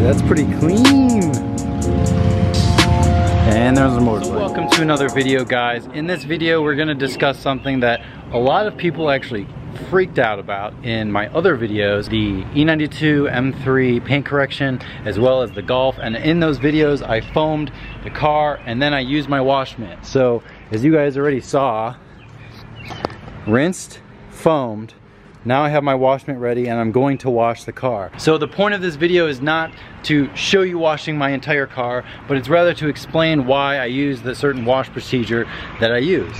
That's pretty clean. And there's a motorcycle. So welcome to another video, guys. In this video, we're gonna discuss something that a lot of people actually freaked out about in my other videos, the E92 M3 paint correction, as well as the Golf. And in those videos, I foamed the car and then I used my wash mitt. So as you guys already saw, rinsed, foamed. Now I have my wash mitt ready and I'm going to wash the car. So the point of this video is not to show you washing my entire car, but it's rather to explain why I use the certain wash procedure that I use.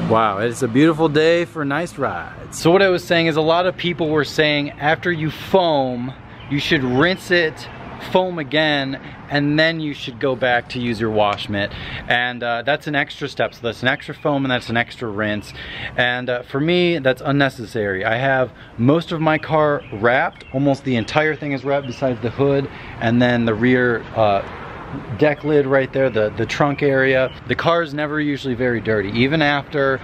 Wow, it's a beautiful day for nice rides. So what I was saying is a lot of people were saying after you foam, you should rinse it, foam again, and then you should go back to use your wash mitt. And that's an extra step. So that's an extra foam and that's an extra rinse. And for me, that's unnecessary. I have most of my car wrapped. Almost the entire thing is wrapped besides the hood and then the rear deck lid right there, the trunk area. The car is never usually very dirty. Even after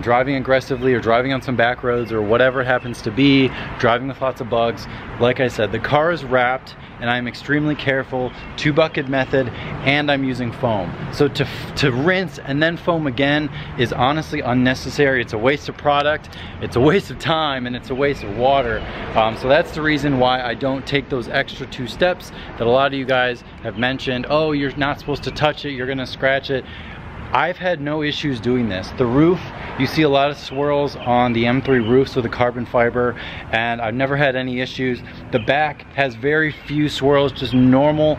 driving aggressively or driving on some back roads or whatever it happens to be, driving with lots of bugs, like I said, the car is wrapped and I'm extremely careful, 2-bucket method, and I'm using foam. So to rinse and then foam again is honestly unnecessary. It's a waste of product, it's a waste of time, and it's a waste of water. So that's the reason why I don't take those extra 2 steps that a lot of you guys have mentioned. Oh, you're not supposed to touch it, you're gonna scratch it. I've had no issues doing this. The roof, you see a lot of swirls on the M3 roofs with the carbon fiber, and I've never had any issues. The back has very few swirls, just normal,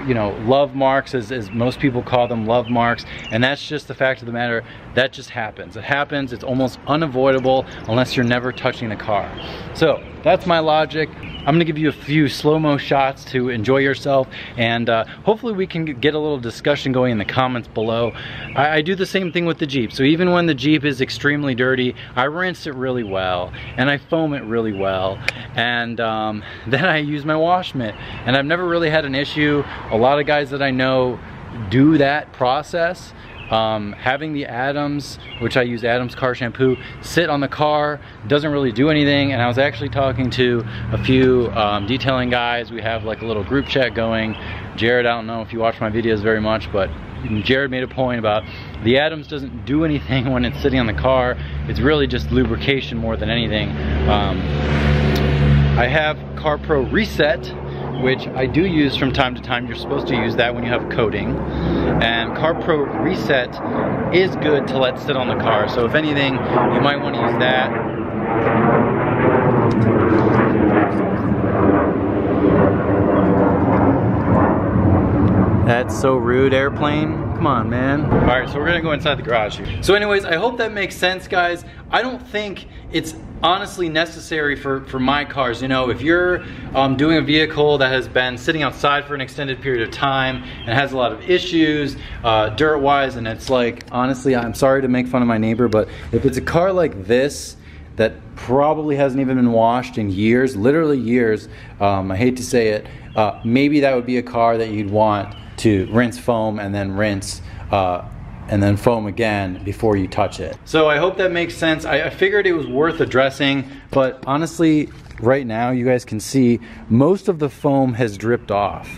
you know, love marks, as most people call them, love marks. And that's just the fact of the matter, that just happens. It happens, it's almost unavoidable unless you're never touching the car. So that's my logic. I'm gonna give you a few slow-mo shots to enjoy yourself, and hopefully we can get a little discussion going in the comments below. I do the same thing with the Jeep. So even when the Jeep is extremely dirty, I rinse it really well, and I foam it really well, and then I use my wash mitt. And I've never really had an issue. A lot of guys that I know do that process. Having the Adams, which I use Adams car shampoo, sit on the car doesn't really do anything. And I was actually talking to a few detailing guys. We have like a little group chat going. Jared, I don't know if you watch my videos very much, but Jared made a point about the Adams doesn't do anything when it's sitting on the car. It's really just lubrication more than anything. I have CarPro Reset, which I do use from time to time. You're supposed to use that when you have coating. And CarPro Reset is good to let sit on the car. So if anything, you might want to use that. That's so rude, airplane. Come on, man. All right, so we're gonna go inside the garage here. So anyways, I hope that makes sense, guys. I don't think it's honestly necessary for my cars. You know, if you're doing a vehicle that has been sitting outside for an extended period of time and has a lot of issues dirt-wise, and it's like, honestly, I'm sorry to make fun of my neighbor, but if it's a car like this that probably hasn't even been washed in years, literally years, I hate to say it, maybe that would be a car that you'd want to rinse, foam, and then rinse, and then foam again before you touch it. So I hope that makes sense. I figured it was worth addressing, but honestly, right now you guys can see most of the foam has dripped off.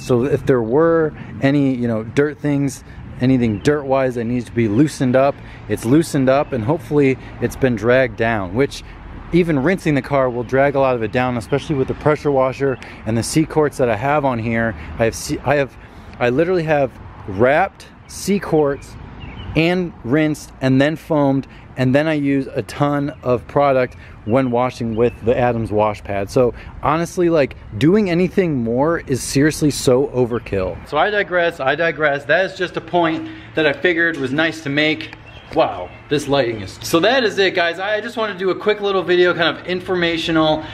So if there were any, you know, dirt things anything dirt-wise that needs to be loosened up, it's loosened up, and hopefully it's been dragged down, which even rinsing the car will drag a lot of it down, especially with the pressure washer and the C-quarts that I have on here. I literally have wrapped C-quarts and rinsed and then foamed, and then I use a ton of product when washing with the Adams wash pad. So honestly, like, doing anything more is seriously so overkill. So I digress. That is just a point that I figured was nice to make. Wow, this lighting is... So that is it, guys. I just want to do a quick little video, kind of informational.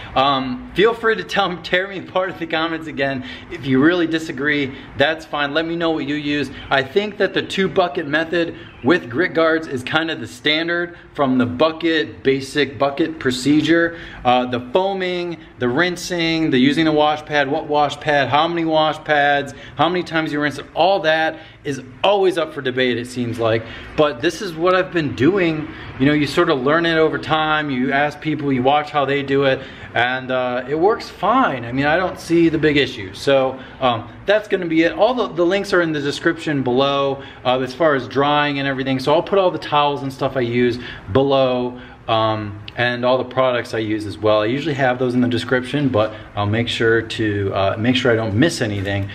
Feel free to tear me apart in the comments again. If you really disagree, that's fine. Let me know what you use. I think that the 2-bucket method with grit guards is kind of the standard from the basic bucket procedure. The foaming, the rinsing, the using the wash pad, what wash pad, how many wash pads, how many times you rinse it, all that is always up for debate, it seems like. But this is what I've been doing. You know, you sort of learn it over time, you ask people, you watch how they do it, and it works fine. I mean, I don't see the big issue. So that's gonna be it. All the links are in the description below as far as drying and everything. So I'll put all the towels and stuff I use below, and all the products I use as well. I usually have those in the description, but I'll make sure to make sure I don't miss anything.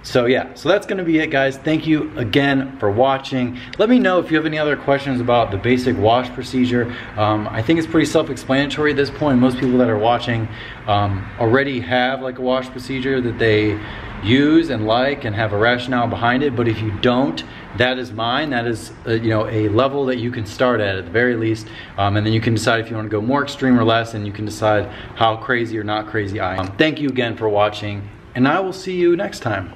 So yeah, so that's gonna be it, guys. Thank you again for watching. Let me know if you have any other questions about the basic wash procedure. I think it's pretty self-explanatory at this point. Most people that are watching already have like a wash procedure that they use and like and have a rationale behind it. But if you don't, that is mine. That is you know, a level that you can start at the very least, and then you can decide if you want to go more extreme or less, and you can decide how crazy or not crazy I am. Thank you again for watching, and I will see you next time.